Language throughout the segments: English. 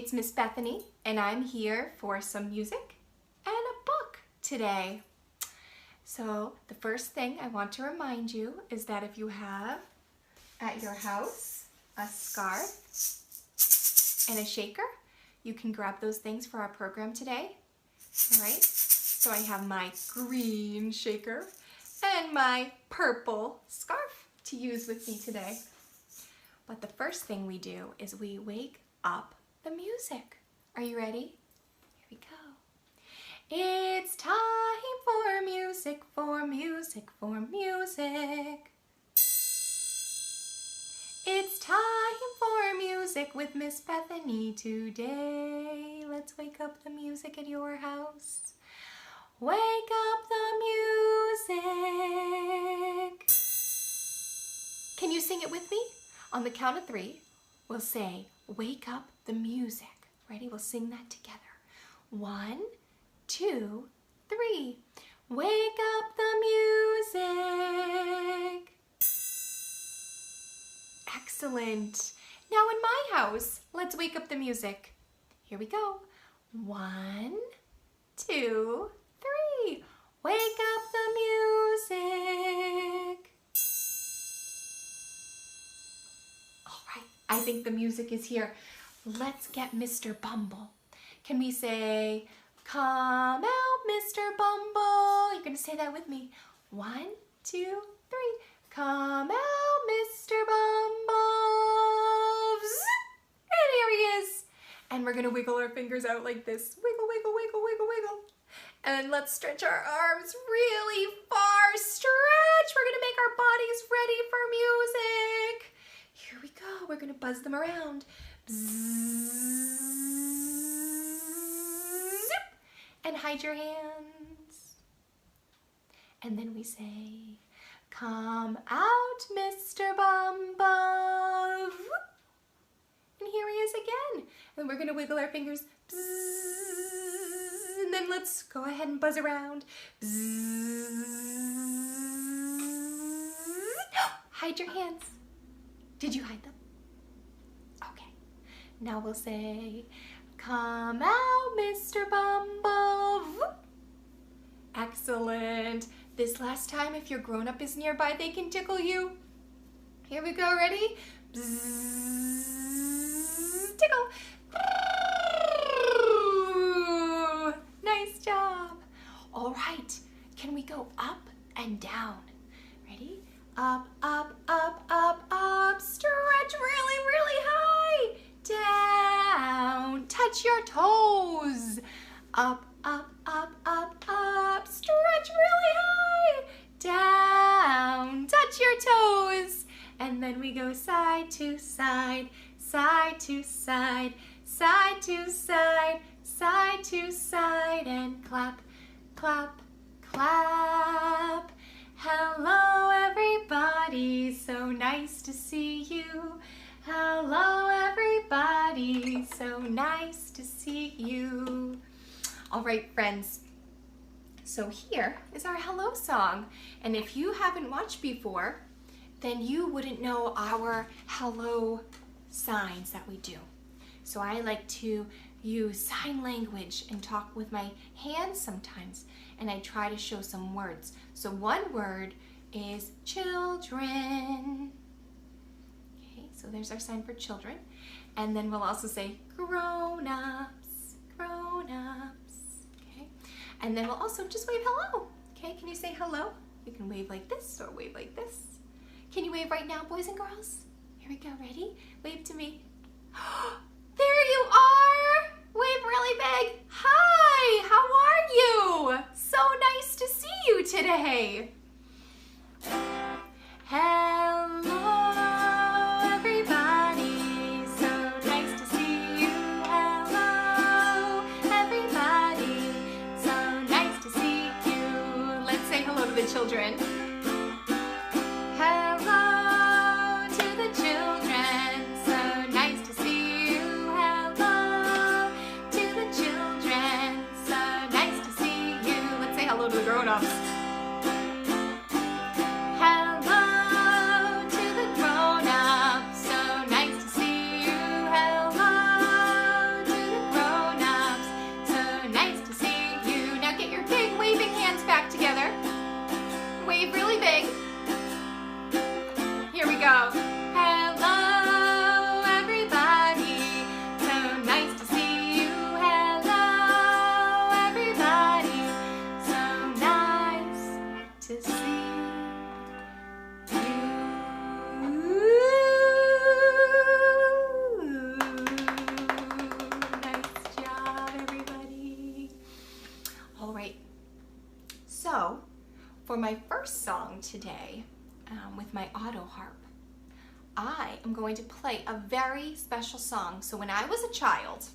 It's Miss Bethany, and I'm here for some music and a book today. So the first thing I want to remind you is that if you have at your house a scarf and a shaker, you can grab those things for our program today. All right, so I have my green shaker and my purple scarf to use with me today. But the first thing we do is we wake up the music. Are you ready? Here we go. It's time for music, for music, for music. It's time for music with Miss Bethany today. Let's wake up the music at your house. Wake up the music. Can you sing it with me? On the count of 3, we'll say, wake up the music. Ready? We'll sing that together. 1, 2, 3. Wake up the music. Excellent. Now in my house, let's wake up the music. Here we go. 1, 2, 3. Wake up the music. All right, I think the music is here. Let's get Mr. Bumble. Can we say, come out, Mr. Bumble? You're gonna say that with me. 1, 2, 3. Come out, Mr. Bumble. And here he is. And we're gonna wiggle our fingers out like this. Wiggle, wiggle, wiggle, wiggle, wiggle. And let's stretch our arms really far. Stretch. We're gonna make our bodies ready for music. Here we go. We're gonna buzz them around. Bzzz. And hide your hands. And then we say, come out, Mr. Bumble. And here he is again. And we're gonna wiggle our fingers. Bzzz. And then let's go ahead and buzz around. Bzzz. Hide your hands. Did you hide them? Okay. Now we'll say, come out, Mr. Bumble. Excellent. This last time, if your grown-up is nearby, they can tickle you. Here we go, ready? Bzzz, tickle. Nice job. All right, can we go up and down? Ready? Up, up, up, up, up. Stretch really, really high. Down. Touch your toes. Up, up, up, up, up. Stretch really high. Down. Touch your toes. And then we go side to side, side to side, side to side, side to side, and clap, clap, clap. Hello everybody, so nice to see you. Hello everybody, so nice to see you. All right, friends, so here is our hello song. And if you haven't watched before, then you wouldn't know our hello signs that we do. So I like to use sign language and talk with my hands sometimes, and I try to show some words. So one word is children. Okay, so there's our sign for children. And then we'll also say grown-ups, grown-ups. Okay, and then we'll also just wave hello. Okay, can you say hello? You can wave like this or wave like this. Can you wave right now, boys and girls? Here we go, ready? Wave to me. There you are! Wave really big. Hi, how are you? So nice to see you today. Hello, everybody. So nice to see you. Hello, everybody. So nice to see you. Let's say hello to the children. Grown-ups. Hello to the grown-ups. So nice to see you. Hello to So, for my first song today, with my auto harp, I am going to play a very special song. So when I was a child,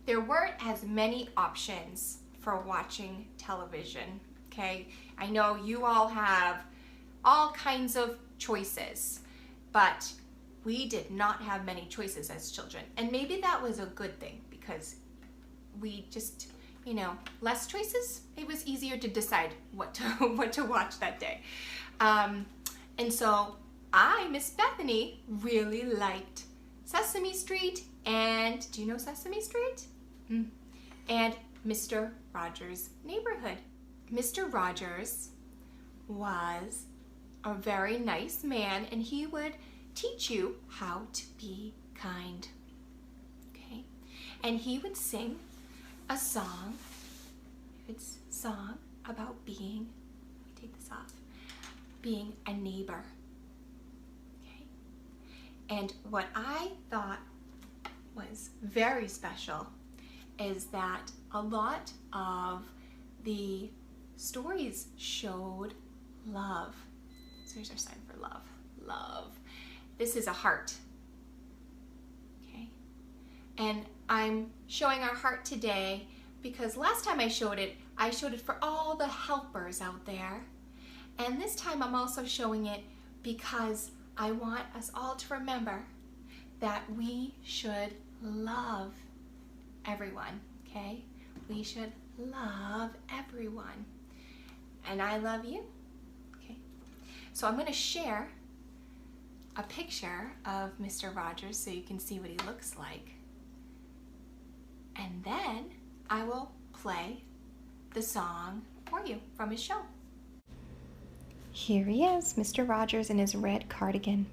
there weren't as many options for watching television, okay? I know you all have all kinds of choices, but we did not have many choices as children. And maybe that was a good thing because we just, you know, less choices, it was easier to decide what to watch that day. And so I, Miss Bethany, really liked Sesame Street and, do you know Sesame Street? And Mr. Rogers' Neighborhood. Mr. Rogers was a very nice man, and he would teach you how to be kind, okay? And he would sing a song, about being, let me take this off, being a neighbor, okay? And what I thought was very special is that a lot of the stories showed love. So here's our sign for love. Love. This is a heart. Okay? And I'm showing our heart today because last time I showed it for all the helpers out there. And this time I'm also showing it because I want us all to remember that we should love everyone, okay? We should love everyone. And I love you, okay? So I'm going to share a picture of Mr. Rogers so you can see what he looks like. And then I will play the song for you from his show. Here he is, Mr. Rogers in his red cardigan.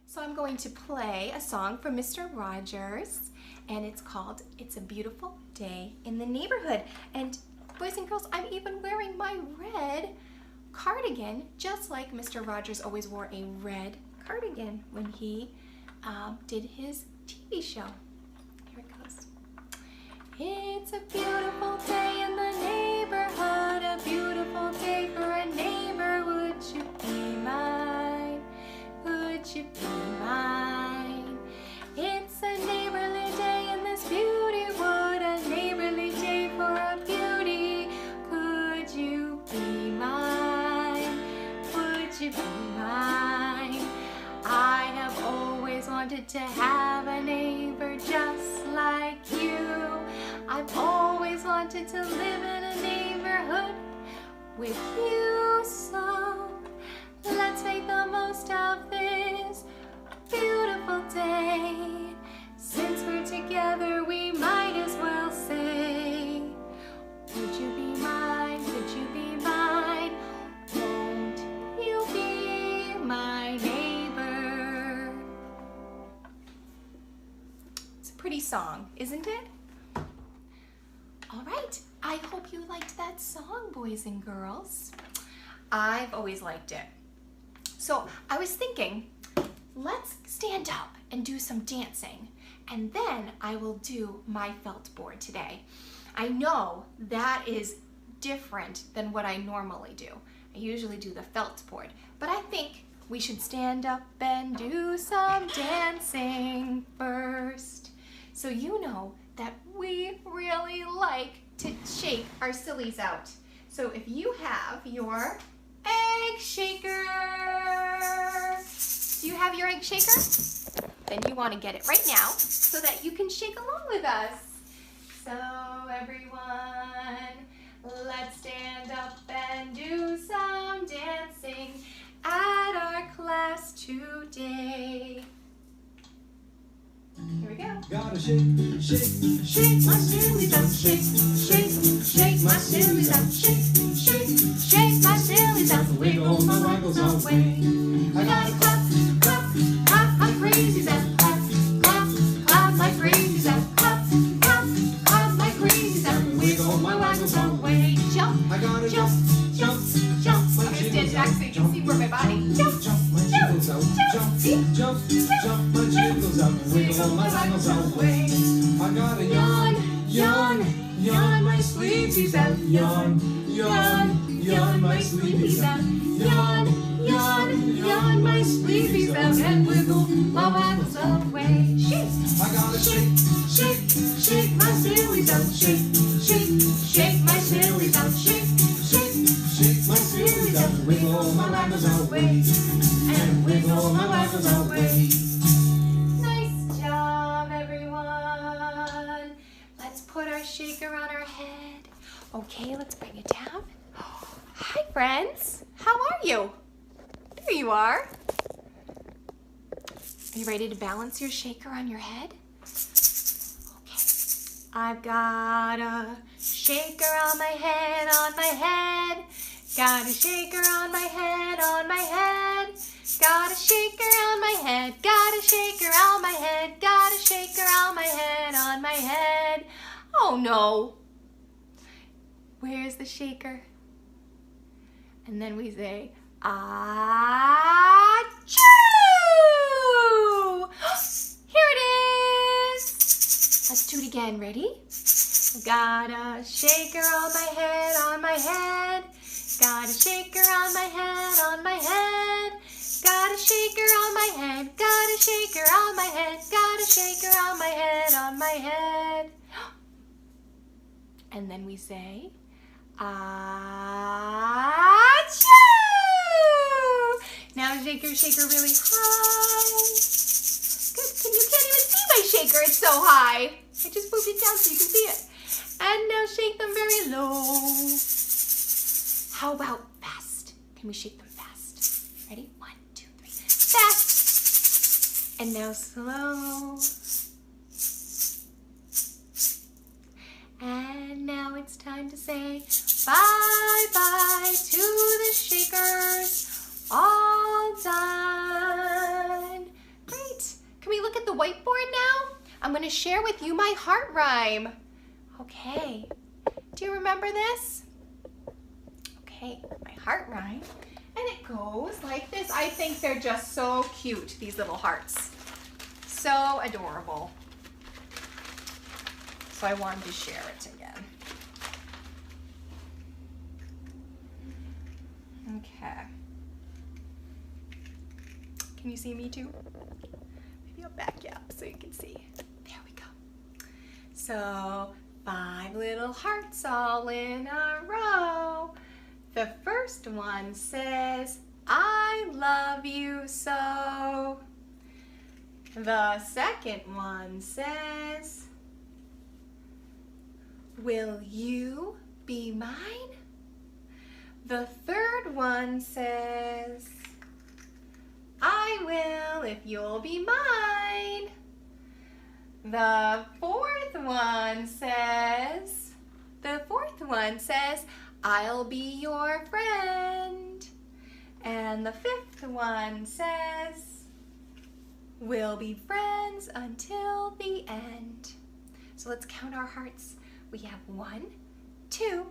So I'm going to play a song from Mr. Rogers, and it's called It's a Beautiful Day in the Neighborhood. And boys and girls, I'm even wearing my red cardigan, just like Mr. Rogers always wore a red cardigan when he did his TV show. Here it goes. It's a beautiful day in the neighborhood, a beautiful day for a neighbor. Would you be mine? Would you be mine? It's a neighborly day in this beauty wood, a neighborly day for a beauty. Could you be mine? Would you be mine? I have always wanted to have a neighbor just like you. I've always wanted to live in a neighborhood with you, so let's make the most of this beautiful day. Since we're together, we might as well say, would you be mine? Would you be mine? Won't you be my neighbor? It's a pretty song, isn't it? All right, I hope you liked that song, boys and girls. I've always liked it. So I was thinking, let's stand up and do some dancing, and then I will do my felt board today. I know that is different than what I normally do. I usually do the felt board, but I think we should stand up and do some dancing first. So you know that we really like to shake our sillies out. So if you have your egg shaker, do you have your egg shaker? Then you want to get it right now so that you can shake along with us. So everyone, let's stand up and do some dancing at our class today. Here we go. Gotta shake, shake, shake my sillies out. Shake, shake, shake my sillies out. Shake, shake, shake my sillies out. Wiggle my waggles all way. I gotta clap, clap, clap my crazies out. Clap, clap, clap my crazies out. Clap, clap, clap my crazies out. Wiggle my waggles all way. Jump, I gotta jump, jump, jump. I'm gonna stand back so you can see where my body. Jump, jump, jump, jump, jump, jump my jiggles out. Wiggle my waggles all way. I gotta yawn, yawn, yawn my sleepies out. Yawn, yawn, yawn, my sleepy's out. Yawn, yawn, yawn, my sleepy's out. And wiggle my waggles away. Shake! I gotta shake, shake, shake my sillies out. Shake, shake, shake my sillies out. Shake, shake, shake my sillies out. Wiggle my waggles away. And wiggle my waggles away. Nice job, everyone. Let's put our shaker on our head. Okay, let's bring it down. Hi, friends. How are you? There you are. Are you ready to balance your shaker on your head? Okay. I've got a shaker on my head, on my head. Got a shaker on my head, on my head. Got a shaker on my head, got a shaker on my head, got a shaker on my head, on my head. Oh no. Where's the shaker? And then we say, achoo! Here it is. Let's do it again. Ready? Got a shaker on my head, on my head. Got a shaker on my head, on my head. Got a shaker on my head, got a shaker on my head, got a shaker on my head, on my head. And then we say, achoo! Now shake your shaker really high. Good, you can't even see my shaker, it's so high. I just moved it down so you can see it. And now shake them very low. How about fast? Can we shake them fast? Ready? 1, 2, 3. Fast. And now slow. And now it's time to say bye-bye to the shakers. All done. Great. Can we look at the whiteboard now? I'm going to share with you my heart rhyme. Okay. Do you remember this? Okay, my heart rhyme. And it goes like this. I think they're just so cute, these little hearts. So adorable. So I wanted to share it again. Okay. Can you see me too? Maybe I'll back you up so you can see. There we go. So 5 little hearts all in a row. The first one says, I love you so. The second one says, will you be mine? The third one says, I will if you'll be mine. The fourth one says, I'll be your friend. And the fifth one says, we'll be friends until the end. So let's count our hearts. We have 1, 2,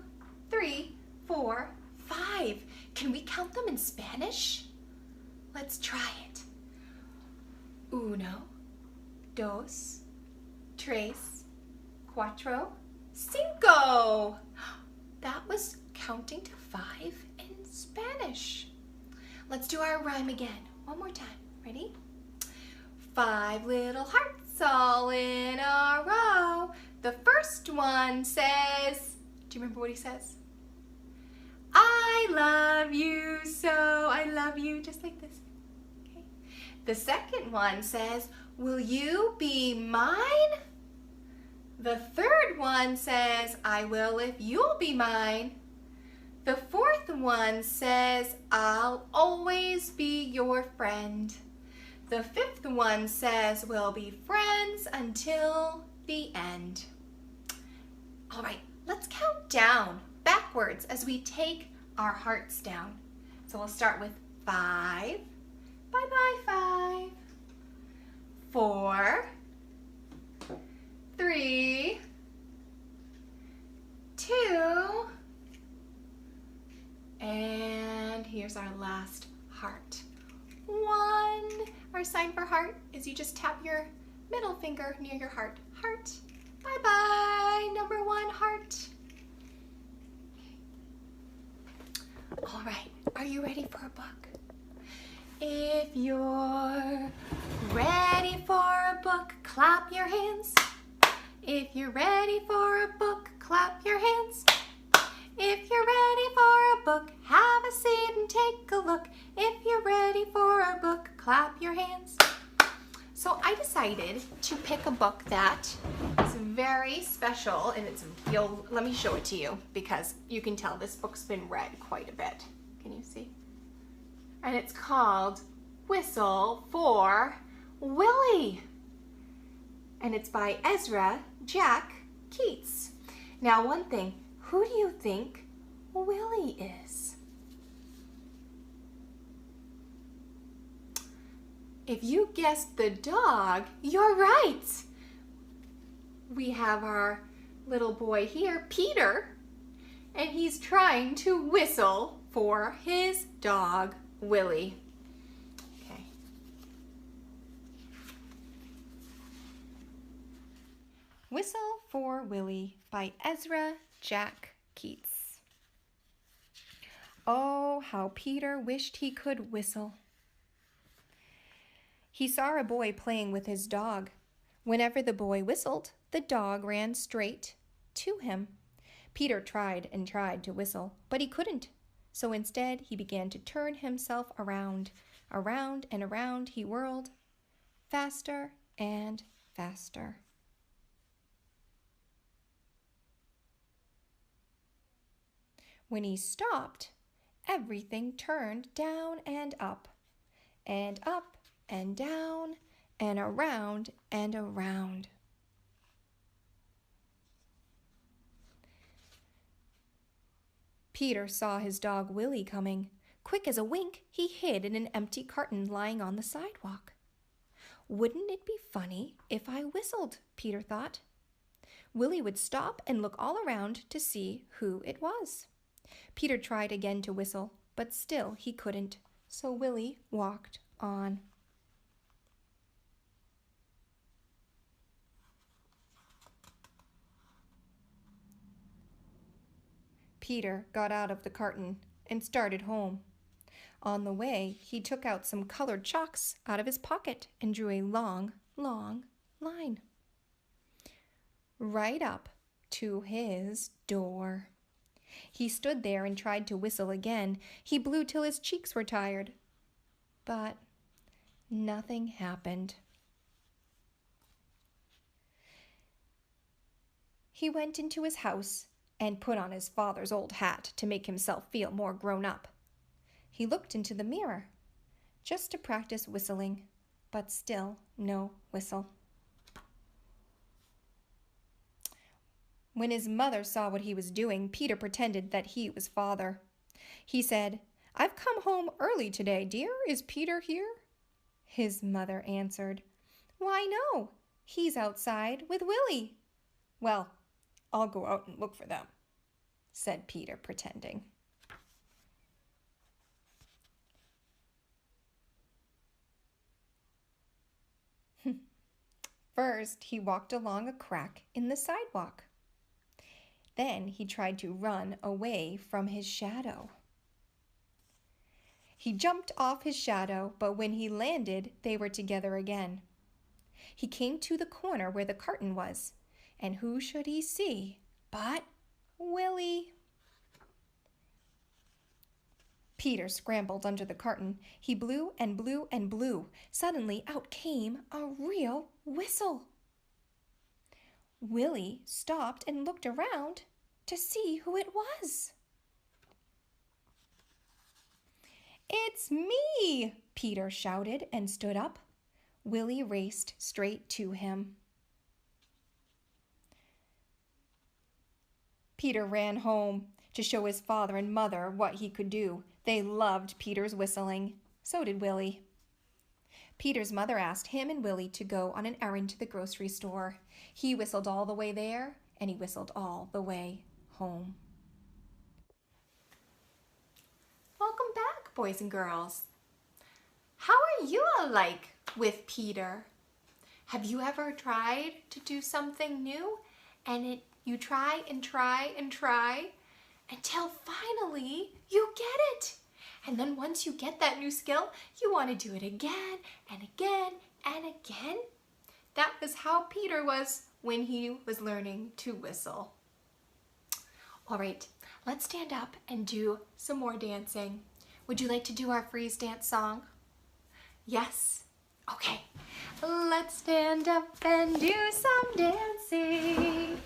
3, 4, 5. Can we count them in Spanish? Let's try it. 1, 2, 3, 4, 5. That was counting to 5 in Spanish. Let's do our rhyme again. One more time. Ready? 5 little hearts all in a row. The first one says, do you remember what he says? I love you so. I love you, just like this. Okay. The second one says, will you be mine? The third one says, I will if you'll be mine. The fourth one says, I'll always be your friend. The fifth one says, we'll be friends until the end. All right, let's count down backwards as we take our hearts down. So we'll start with 5. Bye-bye, 5. 4. 3. 2. And here's our last heart. 1. Our sign for heart is you just tap your middle finger near your heart. Heart. Bye-bye. Number 1 heart. All right, are you ready for a book? If you're ready for a book, clap your hands. If you're ready for a book, clap your hands. If you're ready for a book, have a seat and take a look. If you're ready for a book, clap your hands. So I decided to pick a book that is very special, and let me show it to you because you can tell this book's been read quite a bit. Can you see? And it's called Whistle for Willie. And it's by Ezra Jack Keats. Now, one thing, who do you think Willie is? If you guessed the dog, you're right. We have our little boy here, Peter, and he's trying to whistle for his dog, Willie. Okay. Whistle for Willie by Ezra Jack Keats. Oh, how Peter wished he could whistle. He saw a boy playing with his dog. Whenever the boy whistled, the dog ran straight to him. Peter tried and tried to whistle, but he couldn't. So instead, he began to turn himself around. Around and around he whirled, faster and faster. When he stopped, everything turned down and up and down and around and around. Peter saw his dog Willie coming. Quick as a wink, he hid in an empty carton lying on the sidewalk. Wouldn't it be funny if I whistled, Peter thought. Willie would stop and look all around to see who it was. Peter tried again to whistle, but still he couldn't, so Willie walked on. Peter got out of the carton and started home. On the way, he took out some colored chalks out of his pocket and drew a long, long line right up to his door. He stood there and tried to whistle again. He blew till his cheeks were tired, but nothing happened. He went into his house and put on his father's old hat to make himself feel more grown up. He looked into the mirror just to practice whistling, but still no whistle. When his mother saw what he was doing, Peter pretended that he was father. He said, "I've come home early today, dear. Is Peter here?" His mother answered, "Why, no, he's outside with Willie." "Well, I'll go out and look for them," said Peter, pretending. First, he walked along a crack in the sidewalk. Then he tried to run away from his shadow. He jumped off his shadow, but when he landed, they were together again. He came to the corner where the carton was, and who should he see but Willie? Peter scrambled under the carton. He blew and blew and blew. Suddenly out came a real whistle. Willie stopped and looked around to see who it was. "It's me!" Peter shouted and stood up. Willie raced straight to him. Peter ran home to show his father and mother what he could do. They loved Peter's whistling. So did Willie. Peter's mother asked him and Willie to go on an errand to the grocery store. He whistled all the way there, and he whistled all the way home. Welcome back, boys and girls. How are you all like with Peter? Have you ever tried to do something new and you try and try and try until finally you get it. And then once you get that new skill, you want to do it again and again and again. That was how Peter was when he was learning to whistle. All right, let's stand up and do some more dancing. Would you like to do our freeze dance song? Yes? Okay, let's stand up and do some dancing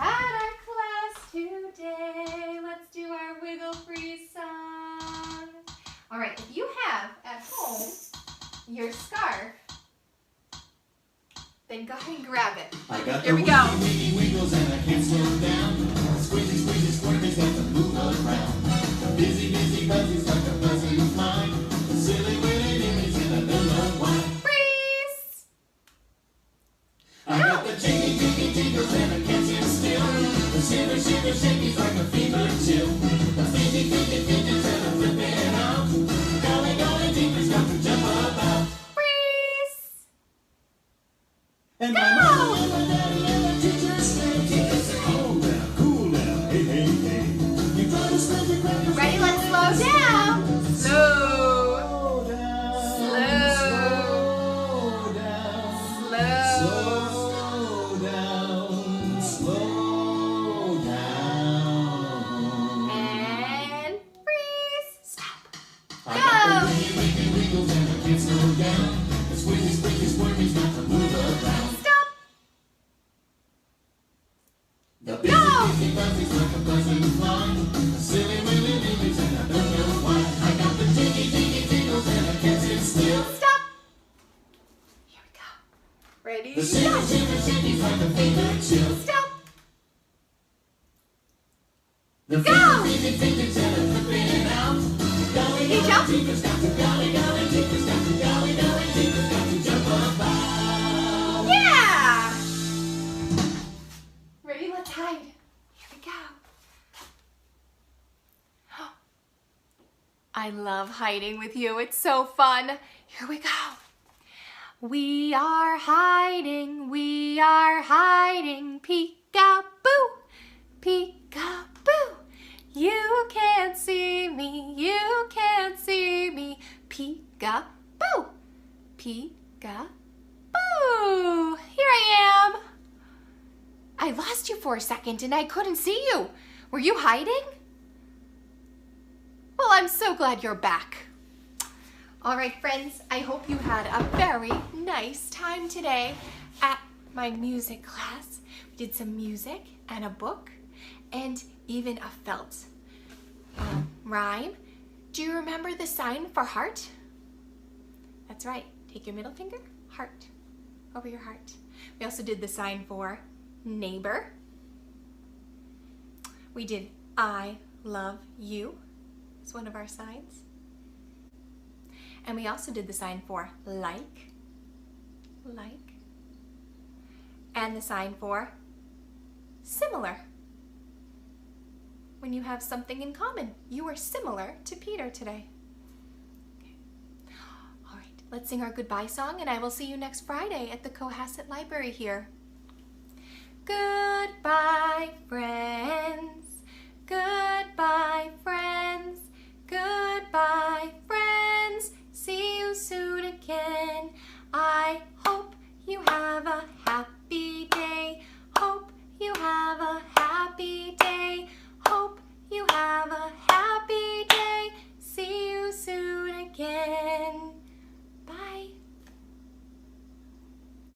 at our class today. Let's do our wiggle freeze song. All right, if you have at home your scarf, then go ahead and grab it. Here we go. Wiggles and I can't slow down. Squeezy, squeezy, squirmies got to move around. Busy, busy, buzzy's like a buzzing mind. Silly, willy, nillies and I don't know why. Freeze! I got the jiggy, jiggy, jiggles and I can't sit still. The shiver, shiver, shakies like a fever chill. The fidget, fidget, fidgets and I'm flipping out. Golly, golly, jiggles got to jump about. Freeze! And my mama and my daddy and my teachers say, calm down, cool down, hey, hey, hey. You gotta spread your crackers. Ready? Let's slow down. Slow. Slow down. Slow down. And freeze. Stop. I got the wiggly wiggles and I can't slow down. The squeezy, squeaky, squirmies got to move around. Stop. The busy, busy, buzzies like a buzzing fly. The silly, willy, nillies and I don't know why. I got the jiggy, jiggy, jiggles and I can't sit still. Stop. Here we go. Ready? The shiver, shiver, shakies like a fever chill. Stop. The fidget, fidgets and I'm flipping out. Golly, Hey, golly, jump. jiggles got to, golly, golly, jiggles got to, golly, golly, jiggles got to jump about. Yeah. Ready? Let's hide. Here we go. I love hiding with you. It's so fun. Here we go. We are hiding. We are hiding. Peek-a-boo. Peek-a-boo. You can't see me. You can't see me. Peek-a-boo. Peek-a-boo. Here I am. I lost you for a second and I couldn't see you. Were you hiding? Well, I'm so glad you're back. All right, friends, I hope you had a very nice time today at my music class. We did some music and a book and even a felt rhyme. Do you remember the sign for heart? That's right. Take your middle finger, heart, over your heart. We also did the sign for neighbor. We did I love you. It's one of our signs. And we also did the sign for like. And the sign for similar. When you have something in common, you are similar to Peter today. Okay. All right, let's sing our goodbye song and I will see you next Friday at the Cohasset Library here. Goodbye, friends.